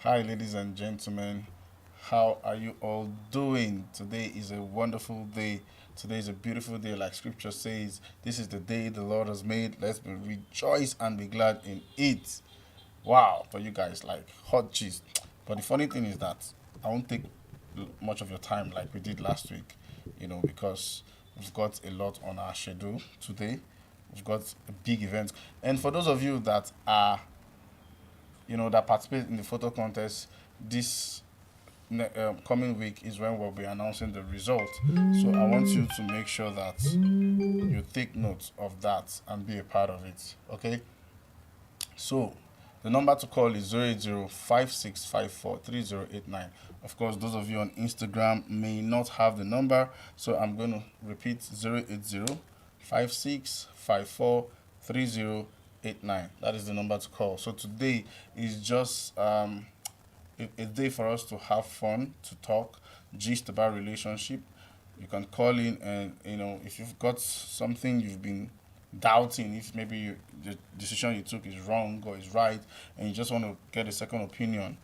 Hi, ladies and gentlemen. How are you all doing? Today is a wonderful day. Today is a beautiful day, like scripture says. This is the day the Lord has made. Let's be rejoice and be glad in it. Wow, for you guys, like hot cheese. But the funny thing is that I won't take much of your time like we did last week, because we've got a lot on our schedule today. We've got a big event. And for those of you that are that participate in the photo contest this coming week is when we'll be announcing the result. So I want you to make sure that you take note of that and be a part of it. Okay? So the number to call is 08056543089. Of course, those of you on Instagram may not have the number, so I'm going to repeat 08056543089. That is the number to call. So today is just a day for us to have fun, to talk, gist about relationship. You can call in and if you've got something you've been doubting, if maybe the decision you took is wrong or is right, and you just want to get a second opinion,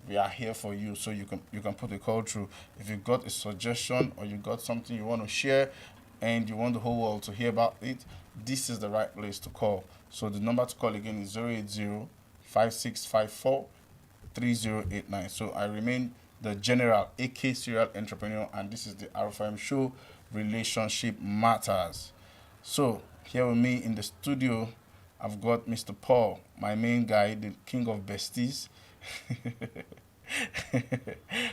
we are here for you. So you can put a call through. If you've got a suggestion or you got something you want to share, and you want the whole world to hear about it, this is the right place to call. So the number to call again is 08056543089. So I remain the General, AK Serial Entrepreneur, and this is the R4M Show. Relationship Matters. So here with me in the studio, I've got Mr. Paul, my main guy, the king of besties.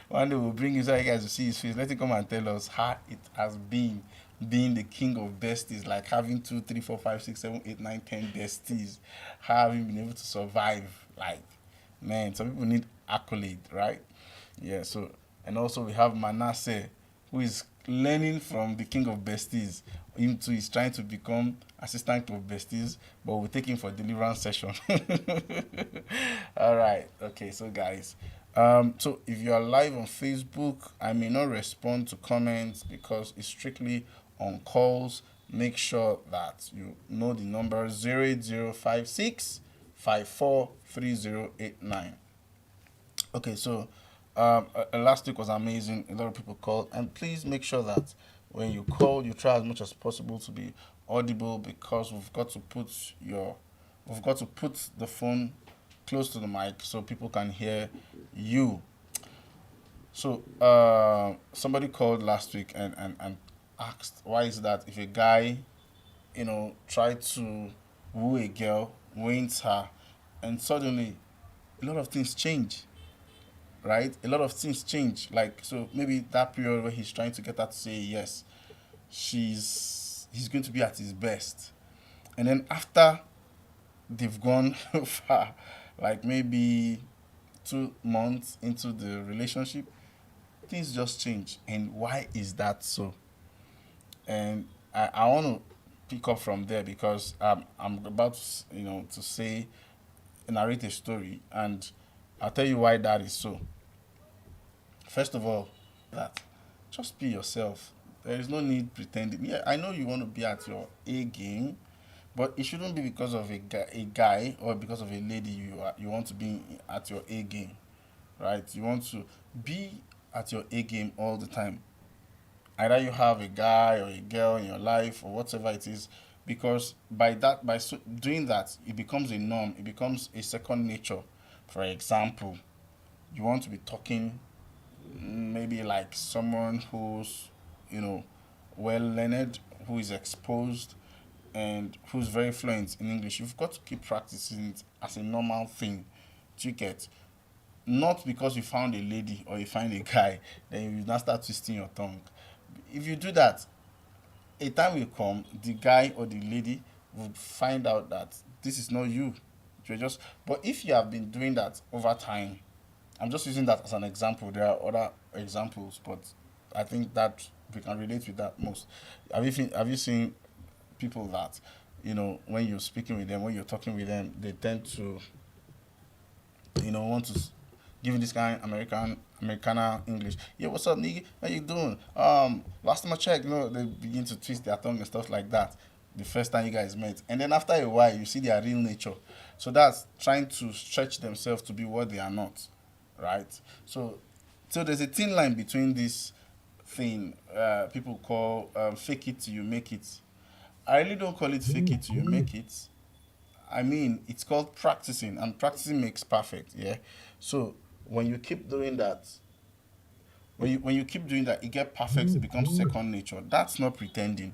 One day we'll bring you so you guys will see his face. Let him come and tell us how it has been being the king of besties, like having 2, 3, 4, 5, 6, 7, 8, 9, 10 besties. How have you been able to survive? Like, man, some people need accolade, right? Yeah, so and also we have Manasseh, who is learning from the king of besties. Him too is trying to become assistant of besties, but we'll take him for deliverance session. All right, okay, so guys, so if you are live on Facebook, I may not respond to comments because it's strictly on calls. Make sure that you know the number 08056543089. Okay, so last week was amazing. A lot of people called, and please make sure that when you call, you try as much as possible to be audible because we've got to put the phone close to the mic so people can hear you. So somebody called last week and asked why is that if a guy try to woo a girl, wins her, and suddenly a lot of things change, right? A lot of things change. Like, so maybe that period where he's trying to get her to say yes, he's going to be at his best. And then after they've gone far, like maybe 2 months into the relationship, things just change. And why is that so? And I want to pick up from there because I'm about to, to say, narrate a story, and I'll tell you why that is so. First of all, that just be yourself. There is no need pretending. Yeah, I know you want to be at your A game, but it shouldn't be because of a guy or because of a lady you want to be at your A game, right? You want to be at your A game all the time. Either you have a guy or a girl in your life or whatever it is, because doing that, it becomes a norm. It becomes a second nature. For example, you want to be talking maybe like someone who's you know well learned, who is exposed, and who's very fluent in English. You've got to keep practicing it as a normal thing. Do you get? Not because you found a lady or you find a guy, then you now start twisting your tongue. If you do that, a time will come, the guy or the lady would find out that this is not you. You're just. But if you have been doing that over time, I'm just using that as an example. There are other examples, but I think that we can relate with that most. Have you seen people that when you're speaking with them, when you're talking with them, they tend to want to give you this kind of Americana English. Yeah, what's up, nigga? How you doing? Last time I checked, they begin to twist their tongue and stuff like that. The first time you guys met, and then after a while, you see their real nature. So that's trying to stretch themselves to be what they are not. right? So, so there's a thin line between this thing people call fake it till you make it. I really don't call it fake it till you make it. I mean, it's called practicing, and practicing makes perfect. Yeah. So when you keep doing that, when you keep doing that, it get perfect. It becomes second nature. That's not pretending.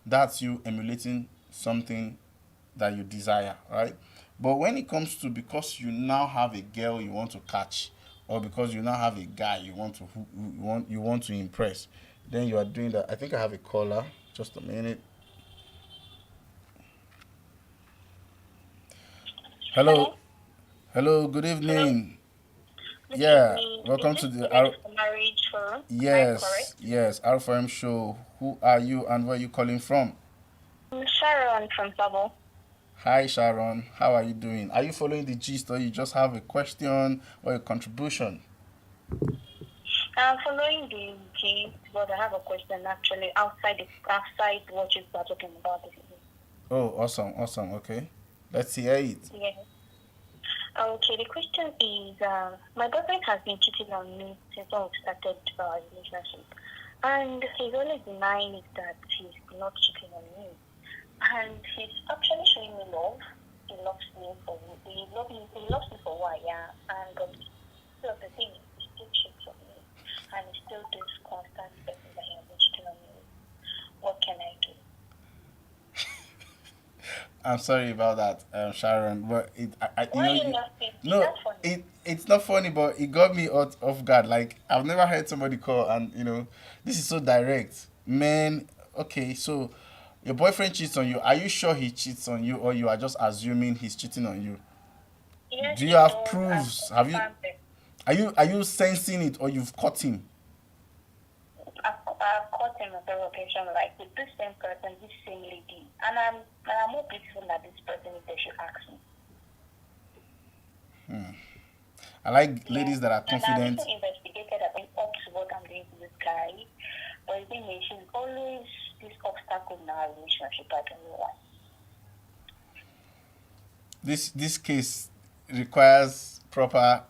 That's you emulating something that you desire, right? But when it comes to because you now have a girl you want to catch, or because you now have a guy you want to you want to impress, then you are doing that. I think I have a caller. Just a minute. Hello, Hello. hello. Good Hello. evening. Good Yeah, evening. Is welcome this to the Red R. for Marriage Forum? Am I Yes, correct? yes, R4M show. Who are you and where are you calling from? I'm Sharon from Sabo. Hi Sharon, how are you doing? Are you following the gist or you just have a question or a contribution? I'm following the gist, but I have a question actually outside what you are talking about this evening. Oh, awesome, awesome. Okay, let's hear it. Yes. Okay, the question is my boyfriend has been cheating on me since when we started our relationship. And he's always denying it that he's not cheating on me. And he's actually showing me love. He loves me for he loves me for who I am. And so the thing is, he still cheats on me, and he still does constant things that he has been cheating on me. What can I do? I'm sorry about that, Sharon, but Why are you laughing? Is no, that funny? it's not funny, but it got me off guard. Like I've never heard somebody call, and this is so direct, man. Okay, so your boyfriend cheats on you. Are you sure he cheats on you, or you are just assuming he's cheating on you? Yes, Do you he have does. I've proofs? Have you? confirmed it. Are you sensing it, or you've caught him? I've caught him on several occasions, like with this same person, this same lady, and I'm more beautiful than this person if they should ask me. I like Yeah. ladies that are And I've confident. even investigated up to what I'm doing to this guy. But the thing is, she's always this obstacle in our relationship. I don't know why. This case requires proper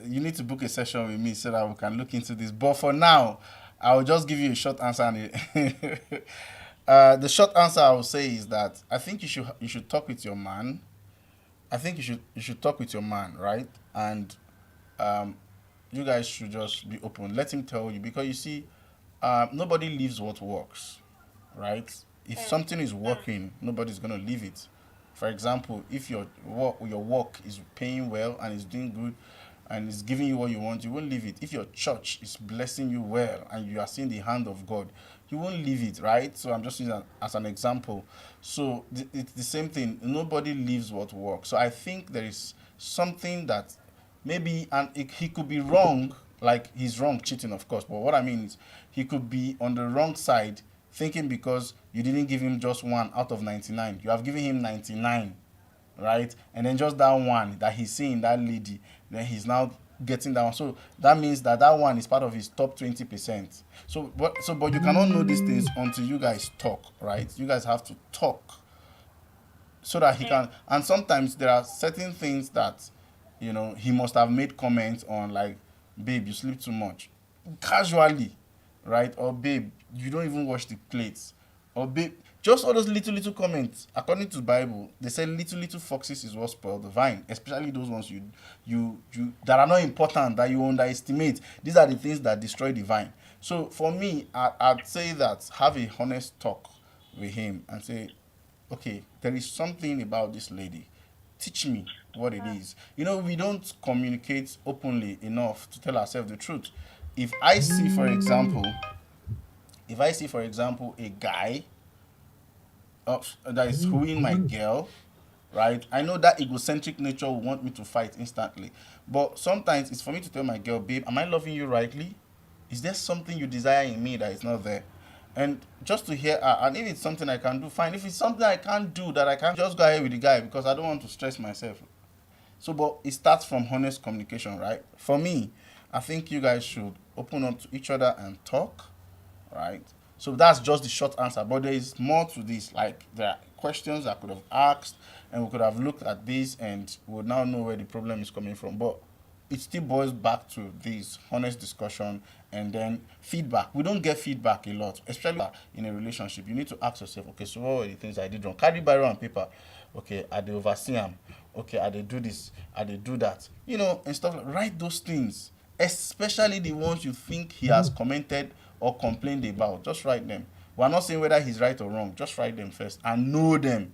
you need to book a session with me so that we can look into this, but for now I'll just give you a short answer the short answer I will say is that I think you should talk with your man. I think you should talk with your man, right? And um, you guys should just be open. Let him tell you, because you see, nobody leaves what works, right? If Mm, something is mm, working, nobody's gonna leave it. For example, if your work is paying well and is doing good and is giving you what you want, you won't leave it. If your church is blessing you well and you are seeing the hand of God, you won't leave it, right? So I'm just using that as an example. So it's the same thing. Nobody leaves what works. So I think there is something that maybe, and he could be wrong, like he's wrong cheating, of course, but what I mean is he could be on the wrong side, thinking because you didn't give him just one out of 99, you have given him 99, right? And then just that one that he's seeing that lady, then he's now getting that one. So that means that that one is part of his top 20%. But you cannot know these things until you guys talk, right? You guys have to talk so that he mm, can. And sometimes there are certain things that he must have made comments on, like, babe, you sleep too much, casually, right? Or babe, you don't even wash the plates, or babe, just all those little little comments. According to the Bible, they say little little foxes is what spoil the vine, especially those ones you that are not important, that you underestimate. These are the things that destroy the vine. So for me, I'd say that have a honest talk with him and say, okay, there is something about this lady. Teach me what it mm, is. We don't communicate openly enough to tell ourselves the truth. If I see, for example, a guy that is wooing my girl, right? I know that egocentric nature will want me to fight instantly. But sometimes it's for me to tell my girl, babe, am I loving you rightly? Is there something you desire in me that is not there? And just to hear her, and if it's something I can do, fine. If it's something I can't do, that I can't, just go ahead with the guy, because I don't want to stress myself. So, but it starts from honest communication, right? For me, I think you guys should open up to each other and talk, right? So that's just the short answer. But there is more to this. Like, there are questions I could have asked. and we could have looked at this and we would now know where the problem is coming from. But it still boils back to this honest discussion and then feedback. We don't get feedback a lot, especially in a relationship. You need to ask yourself, okay, so what were the things I did wrong? Carry Bible and paper. Okay, I they oversee them. Okay, I they do this, I they do that. And stuff like write those things, especially the ones you think he has commented or complained about. Just write them. We're not saying whether he's right or wrong. Just write them first and know them.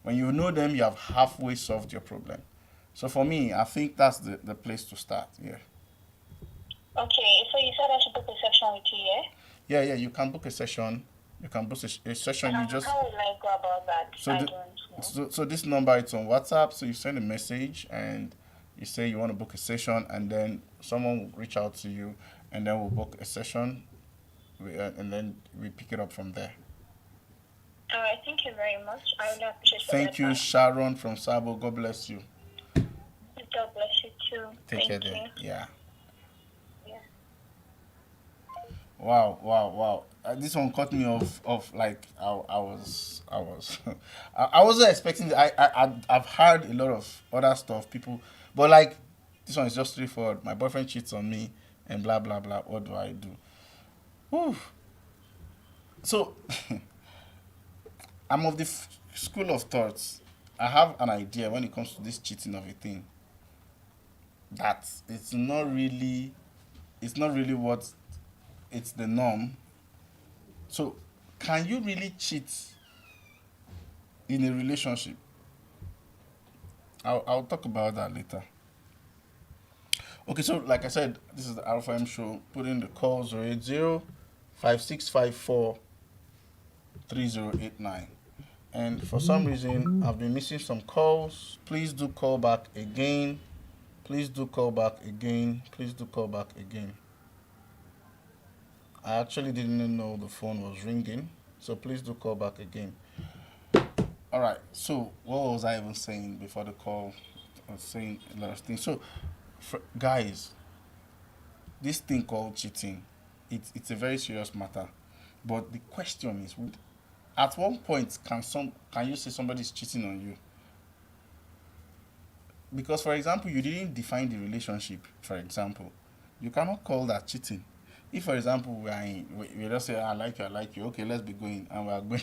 When you know them, you have halfway solved your problem. So for me, I think that's the place to start. Yeah. Okay, so you said I should book a session with you, yeah? Yeah. You can book a session. You can book a session. You just How will I go about that? so I the, don't know. so this number, it's on WhatsApp. So you send a message and you say you want to book a session, and then someone will reach out to you, and then we'll book a session, and then we pick it up from there. All right, thank you very much. I really appreciate it. Thank you, Sharon from Sabo. God bless you. God bless you too. Take care Thank you. then. Yeah. Yeah. Wow. This one caught me off like I was I wasn't expecting I've heard a lot of other stuff people, but like this one is just straightforward. My boyfriend cheats on me and blah blah blah. What do I do? Whew. So I'm of the school of thoughts. I have an idea when it comes to this cheating of a thing, that it's not really what it's the norm. So can you really cheat in a relationship? I'll talk about that later. Okay, so like I said, this is the R4M show. Put in the call 080-5654-3089. And for some reason, I've been missing some calls. Please do call back again. Please do call back again. Please do call back again. I actually didn't know the phone was ringing, so please do call back again. All right. So what was I even saying before the call? I was saying a lot of things. So, guys, this thing called cheating, it's a very serious matter. But the question is, at one point, can you say somebody's cheating on you? Because, for example, you didn't define the relationship. For example, you cannot call that cheating. If, for example, we just say, I like you, okay, let's be going, and we are going,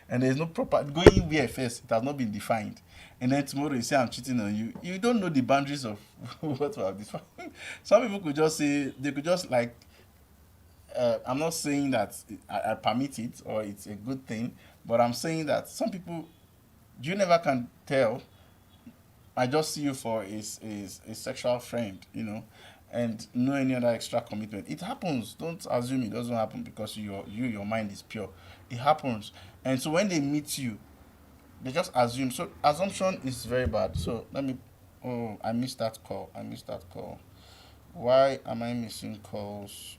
and there's no proper going where first, it has not been defined, and then tomorrow you say I'm cheating on you, you don't know the boundaries of what we have defined. Some people could just say, they could just like, I'm not saying that I permit it or it's a good thing, but I'm saying that some people, you never can tell. I just see you for a sexual friend, and no any other extra commitment. It happens. Don't assume it doesn't happen because your mind is pure. It happens. And so when they meet you, they just assume. So assumption is very bad. So I missed that call. Why am I missing calls?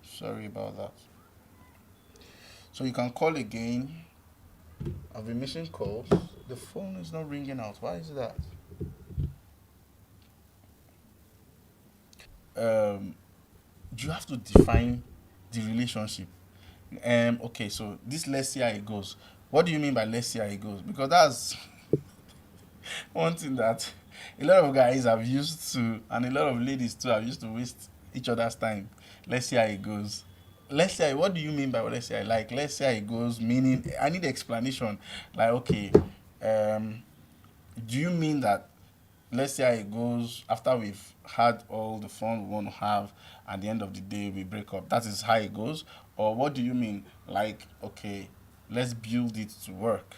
Sorry about that. So you can call again. I've been missing calls. The phone is not ringing out. Why is that? You have to define the relationship. Okay, so this, let's see how it goes. What do you mean by let's see how it goes? Because that's one thing that a lot of guys have used to, and a lot of ladies too have used to waste each other's time. Let's see how it goes. Let's say, what do you mean by let's say? Like, let's say it goes, meaning I need explanation. Like, okay, do you mean that let's say it goes after we've had all the fun we want to have, at the end of the day we break up? That is how it goes? Or what do you mean? Like, okay, let's build it to work.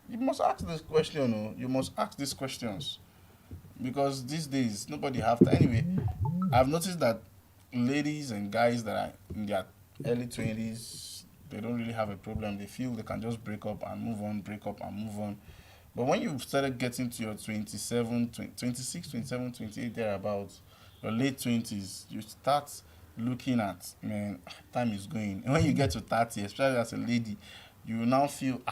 You must ask this question. Oh. You must ask these questions, because these days nobody have to. Anyway, I've noticed that ladies and guys that are in their early 20s, they don't really have a problem. They feel they can just break up and move on, break up and move on. But when you've started getting to your 27, 26, 27, 28, thereabouts, your late 20s, you start looking at, man, time is going. And when you get to 30, especially as a lady, you now feel,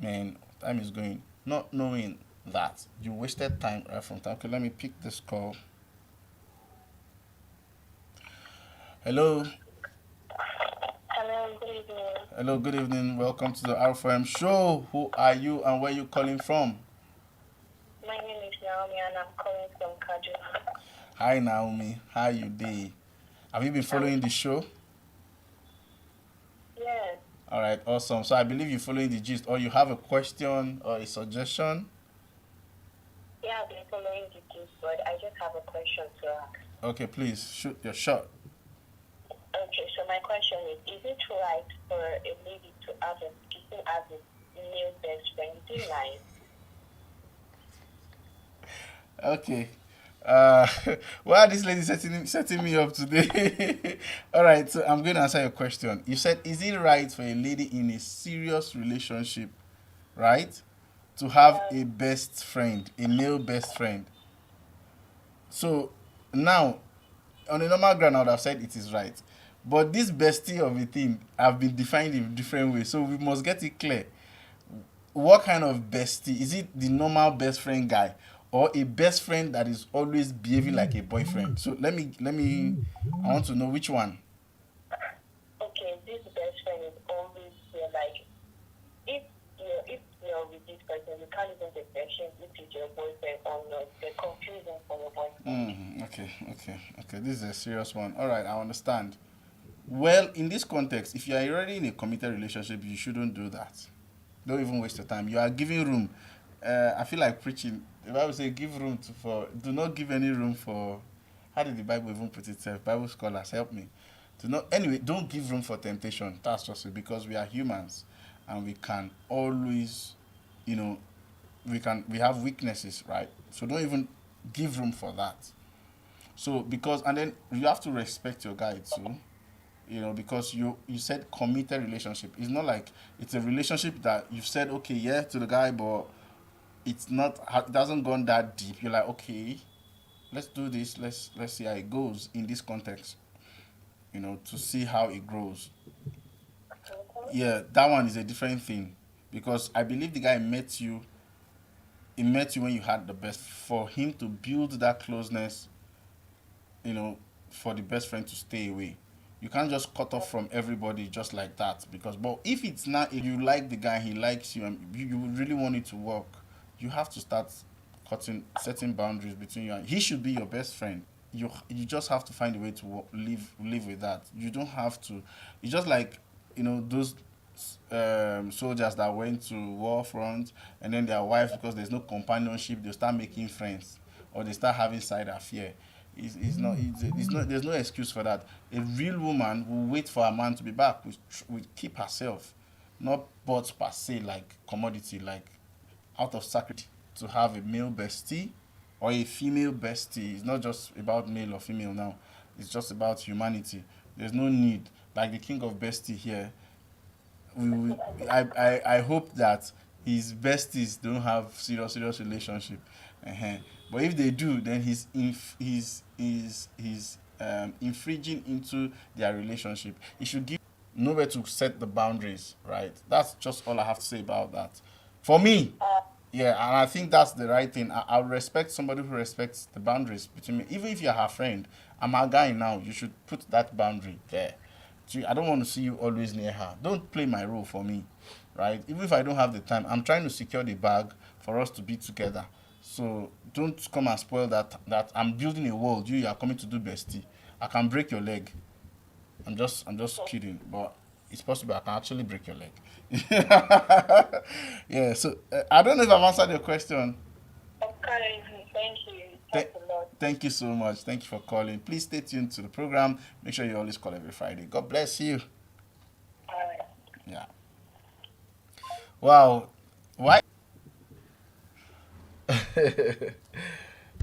man, time is going. Not knowing that you wasted time right from time. Okay, let me pick this call. Hello. Hello. Good evening. Hello, good evening. Welcome to the R4M show. Who are you and where you calling from? My name is Naomi and I'm calling from Kaduna. Hi, Naomi. How you day? Have you been Um, following the show? yes, All right, awesome. So I believe you're following the gist, or you have a question or a suggestion. yeah, I've been following the gist, but I just have a question to ask. Okay, please shoot your shot. Okay, so my question is it right for a lady to have a male best friend? Is it right? Okay. Uh, why are this lady setting me up today? All right, so I'm going to answer your question. You said, is it right for a lady in a serious relationship, right, to have Um, a best friend, a male best friend? So now, on a normal ground, I would have said it is right. But this bestie of a thing have been defined in different ways. So we must get it clear. What kind of bestie? Is it the normal best friend guy? Or a best friend that is always behaving like a boyfriend? So let me I want to know which one. okay, this best friend is always there. Like, if you're with this person, you can't even differentiate if it's your boyfriend or not. They're confusing for your boyfriend. Okay. This is a serious one. All right, I understand. Well, in this context, if you are already in a committed relationship, you shouldn't do that. Don't even waste your time. You are giving room. I feel like preaching. The Bible says, "Give room to for. Do not give any room for." How did the Bible even put it? Bible scholars help me. Do not. Anyway, don't give room for temptation. That's just it, because we are humans, and we can always, you know, we have weaknesses, right? So don't even give room for that. So because and then you have to respect your guy too, because you said committed relationship. It's not like it's a relationship that you've said okay, yeah, to the guy, but it hasn't gone that deep. You're like, okay, let's do this. Let's see how it goes in this context. To see how it grows. Okay? Yeah, that one is a different thing, because I believe the guy met you. He met you when you had the best. For him to build that closeness, you know, for the best friend to stay away. You can't just cut off from everybody just like that. But if it's not, if you like the guy, he likes you, and you really want it to work, you have to start setting boundaries between you. And he should be your best friend. You just have to find a way to live with that. You don't have to. It's just like those soldiers that went to war front, and then their wives, because there's no companionship, they start making friends, or they start having side affair. It's not there's no excuse for that. A real woman will wait for a man to be back, will keep herself, not bought per se like commodity, like out of sacrifice. To have a male bestie or a female bestie, it's not just about male or female now, it's just about humanity. There's no need, like the king of bestie here. I hope that his besties don't have serious relationship. uh But if they do, then he's infringing into their relationship. He should give nowhere to set the boundaries, right? That's just all I have to say about that. For me, yeah, and I think that's the right thing. I respect somebody who respects the boundaries between me. Even if you're her friend, I'm a guy now. You should put that boundary there. See, I don't want to see you always near her. Don't play my role for me, right? Even if I don't have the time, I'm trying to secure the bag for us to be together. So don't come and spoil that. That I'm building a world. You are coming to do bestie. I can break your leg. I'm just kidding, but it's possible I can actually break your leg. Yeah. So I don't know if I've answered your question. Okay, thank you. Th- Thanks a lot. Thank you so much. Thank you for calling. Please stay tuned to the program. Make sure you always call every Friday. God bless you. All right. Yeah. Wow. Why?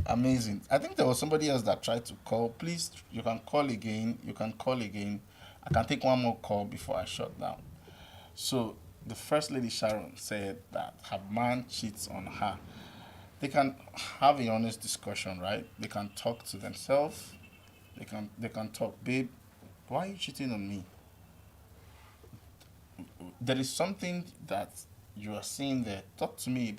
Amazing. I think there was somebody else that tried to call. Please, you can call again. You can call again. I can take one more call before I shut down. So, the first lady Sharon said that her man cheats on her. They can have a honest discussion, right? They can talk to themselves. They can talk, babe. Why are you cheating on me? There is something that you are seeing there. Talk to me about.